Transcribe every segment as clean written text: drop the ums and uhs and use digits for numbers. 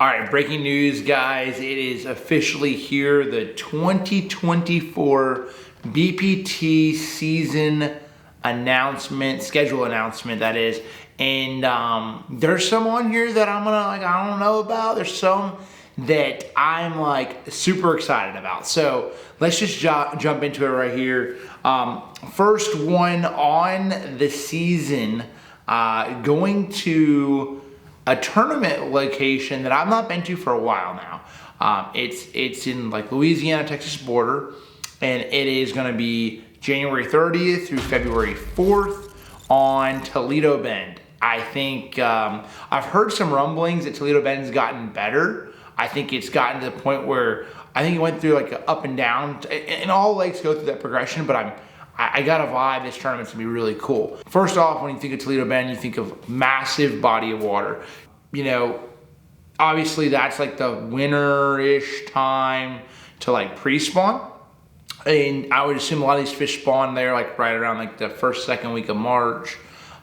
All right, breaking news, guys. It is officially here, the 2024 BPT season announcement, schedule announcement, that is. And there's some on here that I don't know about. There's some that I'm super excited about. So let's just jump into it right here. First one on the season, going to a tournament location that I've not been to for a while now. It's in Louisiana-Texas border, and it is going to be January 30th through February 4th on Toledo Bend. I think I've heard some rumblings that Toledo Bend's gotten better. I think it's gotten to the point where I think it went through an up and down, and all lakes go through that progression, but I got a vibe this tournament's gonna be really cool. First off, when you think of Toledo Bend, you think of massive body of water. Obviously that's the winter-ish time to pre-spawn. And I would assume a lot of these fish spawn there right around the first, second week of March.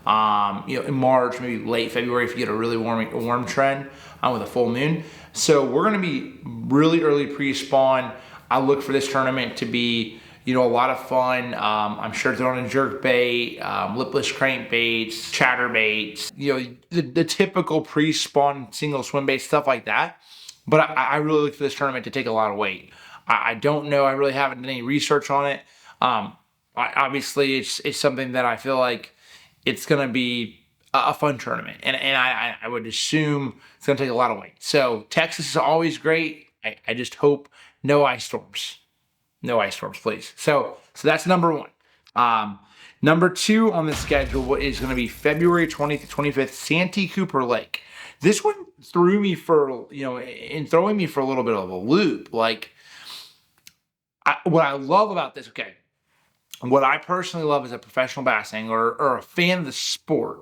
In March, maybe late February if you get a really warm trend with a full moon. So we're gonna be really early pre-spawn. I look for this tournament to be a lot of fun. I'm sure throwing a jerk bait, lipless crankbaits, chatter baits, the typical pre-spawn single swim bait, stuff like that. But I really look for this tournament to take a lot of weight. I don't know. I really haven't done any research on it. Obviously, it's something that I feel like it's going to be a fun tournament. And I would assume it's going to take a lot of weight. So Texas is always great. I just hope no ice storms. No ice storms, please. So that's number one. Number two on the schedule is going to be February 20th to 25th, Santee Cooper Lake. This one threw me for, throwing me for a little bit of a loop. What I love about this, what I personally love as a professional bass angler or a fan of the sport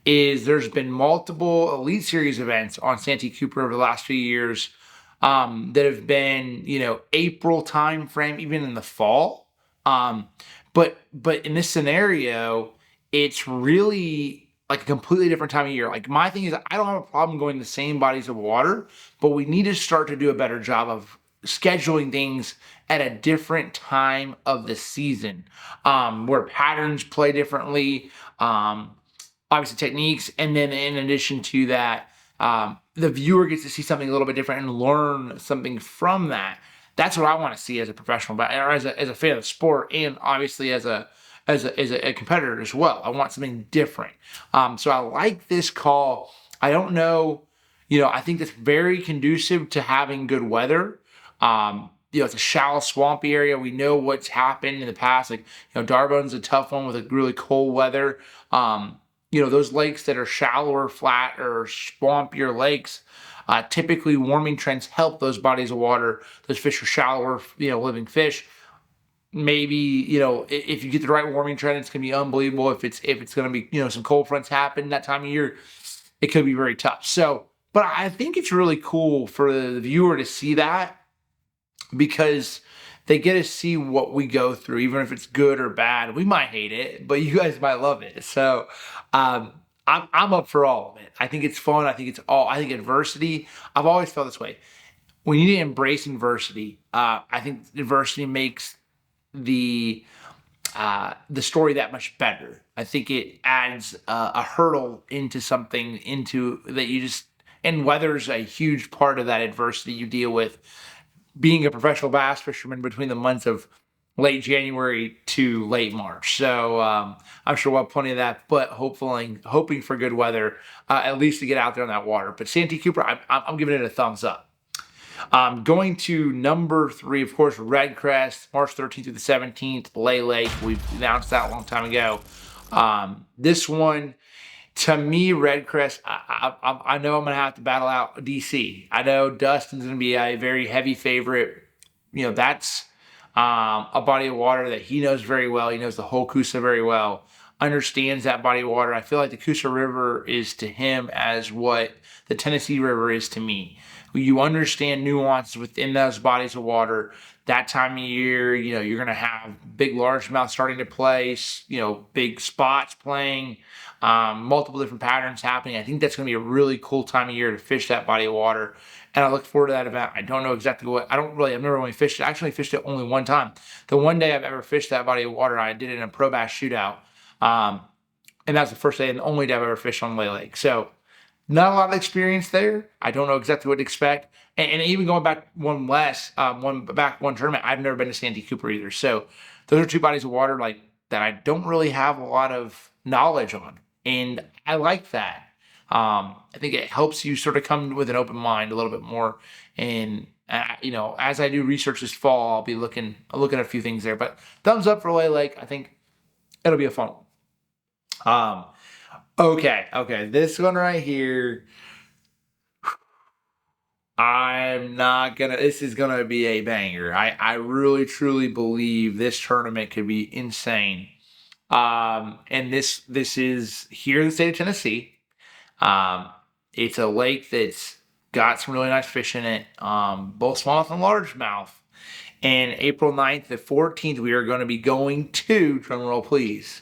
is there's been multiple Elite Series events on Santee Cooper over the last few years. That have been, April time frame, even in the fall. But in this scenario, it's really a completely different time of year. My thing is, I don't have a problem going the same bodies of water, but we need to start to do a better job of scheduling things at a different time of the season, where patterns play differently, obviously techniques, and then in addition to that, the viewer gets to see something a little bit different and learn something from that. That's what I want to see as a professional, or as a fan of the sport, and obviously as a competitor as well. I want something different. So I like this call. I don't know, I think it's very conducive to having good weather. It's a shallow, swampy area. We know what's happened in the past. Darbone's a tough one with a really cold weather. Those lakes that are shallower, flat, or swampier lakes, typically warming trends help those bodies of water. Those fish are shallower, living fish. Maybe, if you get the right warming trend, it's going to be unbelievable. If it's going to be, some cold fronts happen that time of year, it could be very tough. So, but I think it's really cool for the viewer to see that, because they get to see what we go through, even if it's good or bad. We might hate it, but you guys might love it. So I'm up for all of it. I think it's fun. I think adversity. I've always felt this way. We need to embrace adversity. I think adversity makes the story that much better. I think it adds a hurdle into something that you just, and weather's a huge part of that adversity you deal with. Being a professional bass fisherman between the months of late January to late March. So I'm sure we'll have plenty of that, but hoping for good weather, at least to get out there on that water. But Santee Cooper, I'm giving it a thumbs up. Going to number three, of course, Red Crest, March 13th through the 17th, Lay Lake. We've announced that a long time ago. This one, to me, Red Crest, I know I'm going to have to battle out DC. I know Dustin's going to be a very heavy favorite. That's a body of water that he knows very well. He knows the whole Coosa very well, understands that body of water. I feel like the Coosa River is to him as what the Tennessee River is to me. You understand nuances within those bodies of water. That time of year, you're going to have big largemouth starting to play, big spots playing. multiple different patterns happening. I think that's going to be a really cool time of year to fish that body of water. And I look forward to that event. I don't know exactly what, I've never really fished it. I actually fished it only one time. The one day I've ever fished that body of water, I did it in a pro bass shootout. And that's the first day and the only day I've ever fished on Lay Lake. So not a lot of experience there. I don't know exactly what to expect. And even going back one tournament, I've never been to Santee Cooper either. So those are two bodies of water like that I don't really have a lot of knowledge on. And I like that. I think it helps you sort of come with an open mind a little bit more. And as I do research this fall, I'll be looking at a few things there. But thumbs up for Lay Lake. I think it'll be a fun one. Okay. This one right here, this is gonna be a banger. I really truly believe this tournament could be insane. And this is here in the state of Tennessee. It's a lake that's got some really nice fish in it, both smallmouth and largemouth. And April 9th to 14th, we are going to be going to, drumroll please,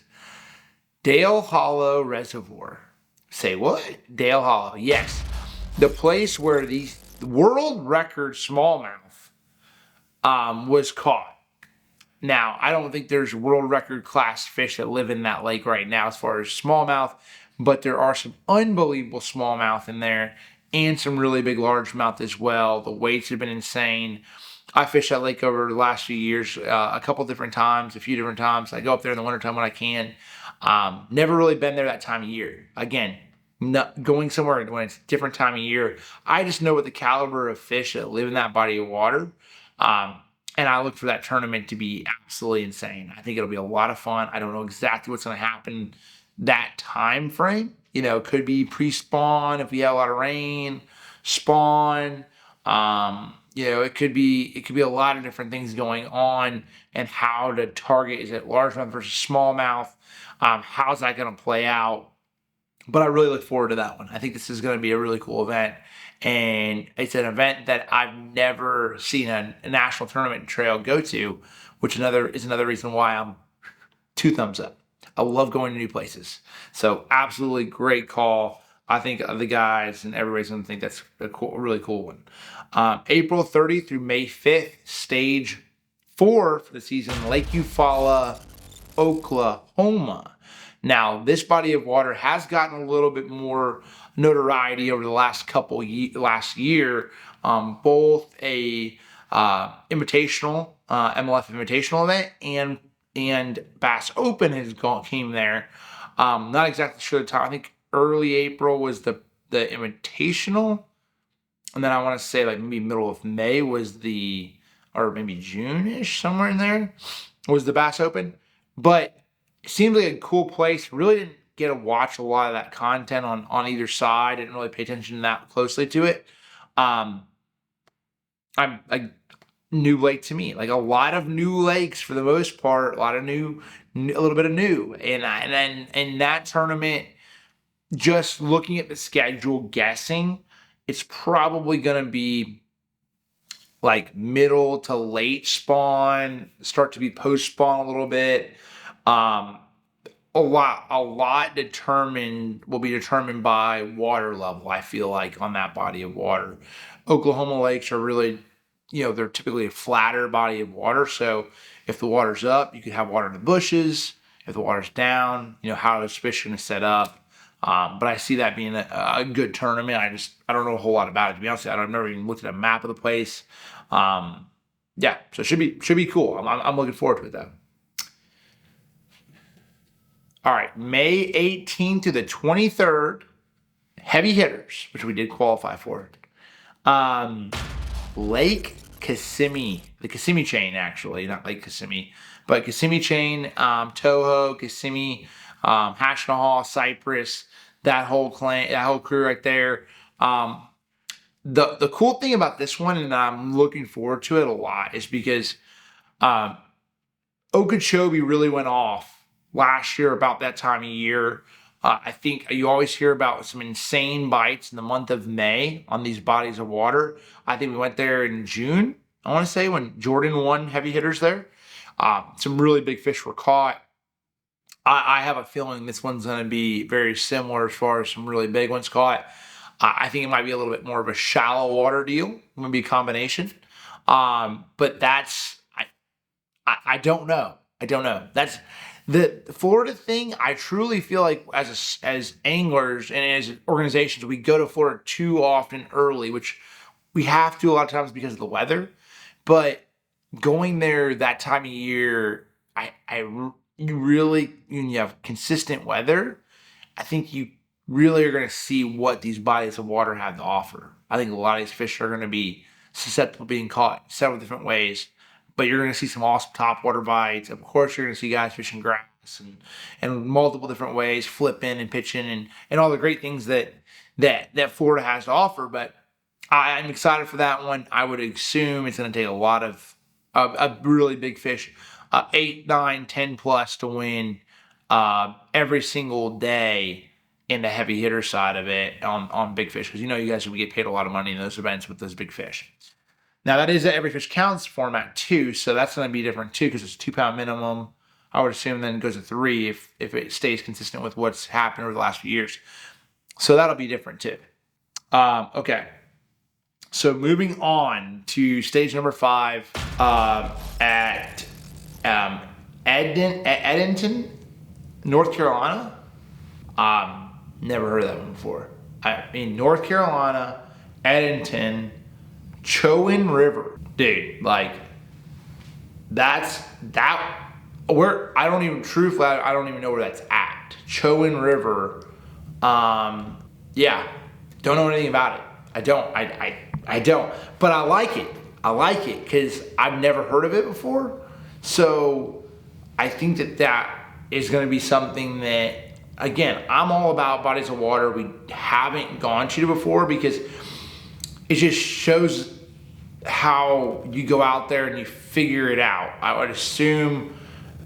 Dale Hollow Reservoir. Say what? Dale Hollow. Yes. The place where the world record smallmouth was caught. Now, I don't think there's world record class fish that live in that lake right now as far as smallmouth, but there are some unbelievable smallmouth in there and some really big largemouth as well. The weights have been insane. I fished that lake over the last few years, a few different times. I go up there in the wintertime when I can. Never really been there that time of year. Again, not going somewhere when it's a different time of year. I just know what the caliber of fish that live in that body of water. And I look for that tournament to be absolutely insane. I think it'll be a lot of fun. I don't know exactly what's going to happen that time frame. Could be pre-spawn if we have a lot of rain, spawn. It could be a lot of different things going on, and how to target. Is it largemouth versus smallmouth? How's that going to play out? But I really look forward to that one. I think this is going to be a really cool event. And it's an event that I've never seen a national tournament trail go to, which is another reason why I'm 2 thumbs up. I love going to new places. So absolutely great call. I think the guys and everybody's going to think that's a really cool one. April 30th through May 5th, stage 4 for the season, Lake Eufaula, Oklahoma. Now, this body of water has gotten a little bit more notoriety over the last last year. Both a invitational, MLF invitational event and Bass Open came there. Not exactly sure the time. I think early April was the invitational, and then I want to say like maybe middle of May was or maybe June-ish, somewhere in there, was the Bass Open. But it seemed like a cool place. Really didn't get to watch a lot of that content on either side. Didn't really pay attention that closely to it. I'm like new lake to me, like a lot of new lakes for the most part, a little bit of new. And that tournament, just looking at the schedule, guessing, it's probably going to be like middle to late spawn, start to be post spawn a little bit. A lot will be determined by water level, I feel like, on that body of water. Oklahoma lakes are really, they're typically a flatter body of water. So if the water's up, you could have water in the bushes. If the water's down, how is fish going to set up? But I see that being a good tournament. I don't know a whole lot about it, to be honest. I've never even looked at a map of the place. So it should be cool. I'm looking forward to it though. All right, May 18th to the 23rd, heavy hitters, which we did qualify for. Lake Kissimmee, the Kissimmee Chain, actually, not Lake Kissimmee, but Kissimmee Chain, Toho, Kissimmee, Hashnahal, Cypress, that whole crew right there. The cool thing about this one, and I'm looking forward to it a lot, is because Okeechobee really went off last year about that time of year. I think you always hear about some insane bites in the month of May on these bodies of water. I think we went there in June, I want to say, when Jordan won heavy hitters there. Some really big fish were caught. I have a feeling this one's going to be very similar as far as some really big ones caught. I think it might be a little bit more of a shallow water deal. Maybe a combination. But I don't know. I don't know. That's the Florida thing. I truly feel like as anglers and as organizations, we go to Florida too often early, which we have to a lot of times because of the weather. But going there that time of year, you really, when you have consistent weather, I think you really are going to see what these bodies of water have to offer. I think a lot of these fish are going to be susceptible to being caught several different ways, but you're going to see some awesome topwater bites. Of course, you're going to see guys fishing grass and multiple different ways, flipping and pitching and all the great things that Florida has to offer. But I'm excited for that one. I would assume it's going to take a lot of a really big fish, 8, 9, 10 plus to win every single day in the heavy hitter side of it on big fish, because you guys will get paid a lot of money in those events with those big fish. Now that is the every fish counts format too, so that's going to be different too because it's a 2-pound minimum. I would assume then it goes to 3 if it stays consistent with what's happened over the last few years. So that'll be different too. Okay. So moving on to stage number 5 at Eddington, North Carolina. Never heard of that one before. North Carolina, Eddington, Chowan River. Dude, like, where, I don't even know where that's at. Chowan River. Yeah, don't know anything about it. I don't, but I like it. I like it because I've never heard of it before. So I think that is going to be something that, again, I'm all about bodies of water we haven't gone to before, because it just shows how you go out there and you figure it out. I would assume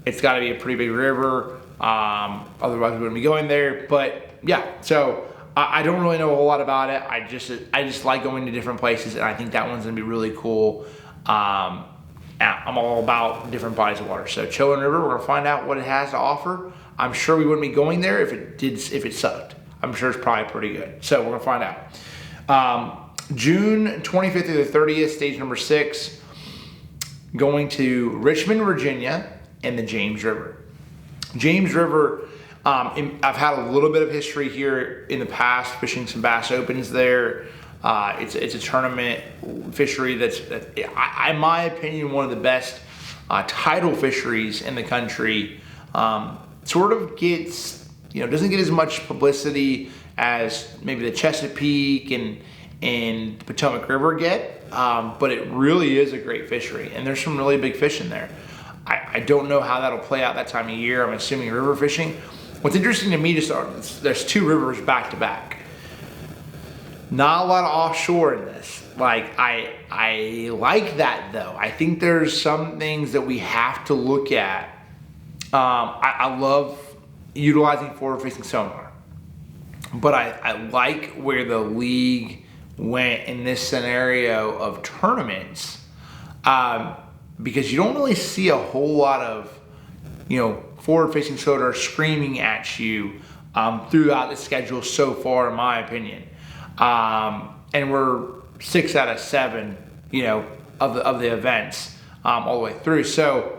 it's got to be a pretty big river. Otherwise we wouldn't be going there. But yeah, so I don't really know a whole lot about it. I just like going to different places, and I think that one's gonna be really cool. I'm all about different bodies of water. So Chowan River, we're gonna find out what it has to offer. I'm sure we wouldn't be going there if it sucked. I'm sure it's probably pretty good. So we're gonna find out. June 25th through the 30th, stage number 6, going to Richmond, Virginia, and the James River. James River, I've had a little bit of history here in the past, fishing some bass opens there. It's a tournament fishery that's, in my opinion, one of the best tidal fisheries in the country. Sort of gets, doesn't get as much publicity as maybe the Chesapeake and the Potomac River get, but it really is a great fishery, and there's some really big fish in there. I don't know how that'll play out that time of year. I'm assuming river fishing. What's interesting to me there's 2 rivers back to back. Not a lot of offshore in this. Like, I like that though. I think there's some things that we have to look at. I love utilizing forward-facing sonar, but I like where the league went in this scenario of tournaments, because you don't really see a whole lot of, forward-facing sonar screaming at you throughout the schedule so far, in my opinion. And we're 6 out of 7, of the events all the way through. So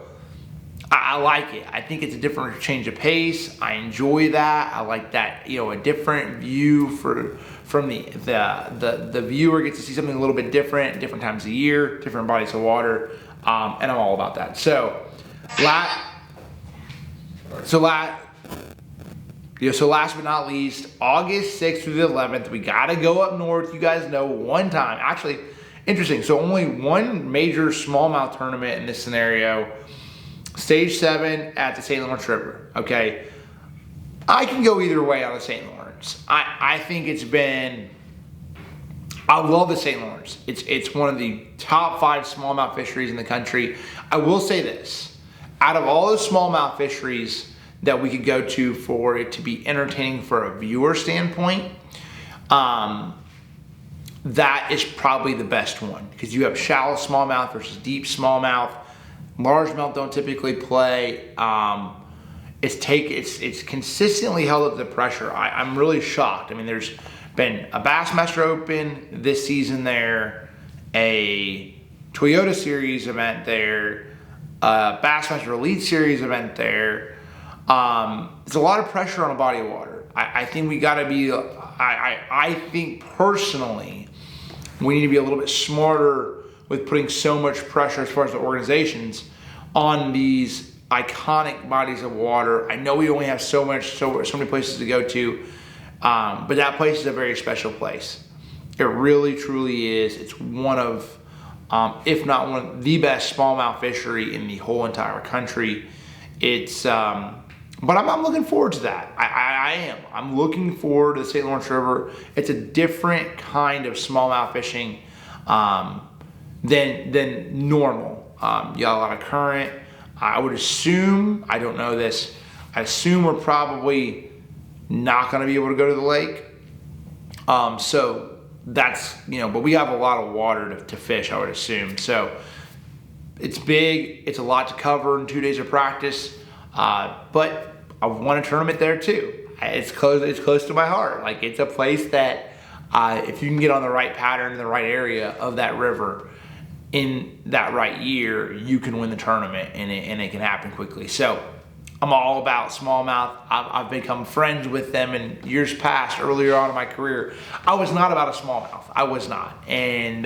I like it. I think it's a different change of pace. I enjoy that. I like that, a different view from the viewer gets to see something a little bit different times of year, different bodies of water, and I'm all about that. So last but not least, August 6th through the 11th, we gotta go up north. You guys know, one time. Actually, interesting. So only one major smallmouth tournament in this scenario. Stage 7 at the St. Lawrence River. Okay, I can go either way on the St. Lawrence. I think I love the St. Lawrence. It's one of the top 5 smallmouth fisheries in the country. I will say this: out of all the smallmouth fisheries that we could go to for it to be entertaining for a viewer standpoint, that is probably the best one, because you have shallow smallmouth versus deep smallmouth. Largemouth don't typically play. it's consistently held up the pressure. I'm really shocked. I mean, there's been a Bassmaster Open this season there, a Toyota Series event there, a Bassmaster Elite Series event there. There's a lot of pressure on a body of water. I think we got to be. I think personally, we need to be a little bit smarter with putting so much pressure as far as the organizations on these iconic bodies of water. I know we only have so many places to go to, but that place is a very special place. It really, truly is. It's one of, if not one of the best smallmouth fishery in the whole entire country. It's, but I'm looking forward to that. I am. I'm looking forward to the St. Lawrence River. It's a different kind of smallmouth fishing than normal. You got a lot of current. I would assume, I don't know this, I assume we're probably not going to be able to go to the lake. So that's, but we have a lot of water to fish, I would assume. So it's big, it's a lot to cover in 2 days of practice. But I won a tournament there too. It's close to my heart. Like, it's a place that if you can get on the right pattern in the right area of that river in that right year, you can win the tournament, and it can happen quickly. So I'm all about smallmouth. I've become friends with them in years past. Earlier on in my career, I was not about a smallmouth. I was not. And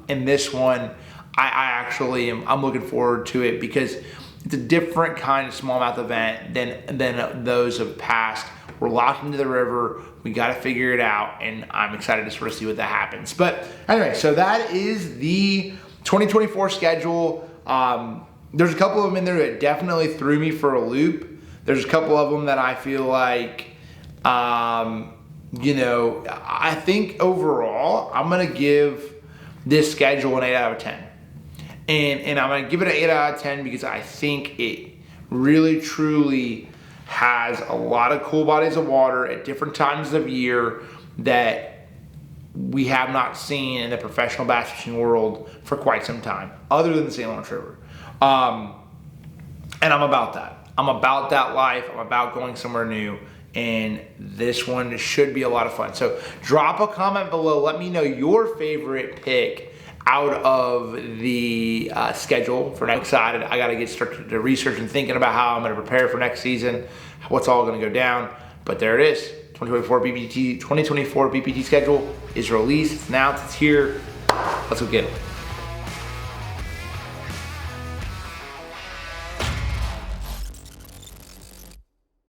in this one, I actually am. I'm looking forward to it because it's a different kind of smallmouth event than those of past. We're locked into the river. We got to figure it out, and I'm excited to sort of see what that happens. But anyway, so that is the 2024 schedule. There's a couple of them in there that definitely threw me for a loop. There's a couple of them that I feel like, I think overall, I'm going to give this schedule an 8 out of 10. And I'm going to give it an 8 out of 10 because I think it really, truly has a lot of cool bodies of water at different times of year that we have not seen in the professional bass fishing world for quite some time, other than the St. Lawrence River. And I'm about that. I'm about that life. I'm about going somewhere new. And this one should be a lot of fun. So drop a comment below. Let me know your favorite pick out of the schedule for next. Excited. I got to get started to research and thinking about how I'm going to prepare for next season, what's all going to go down. But there it is. 2024 BPT schedule is released. It's announced. It's here. Let's go get it.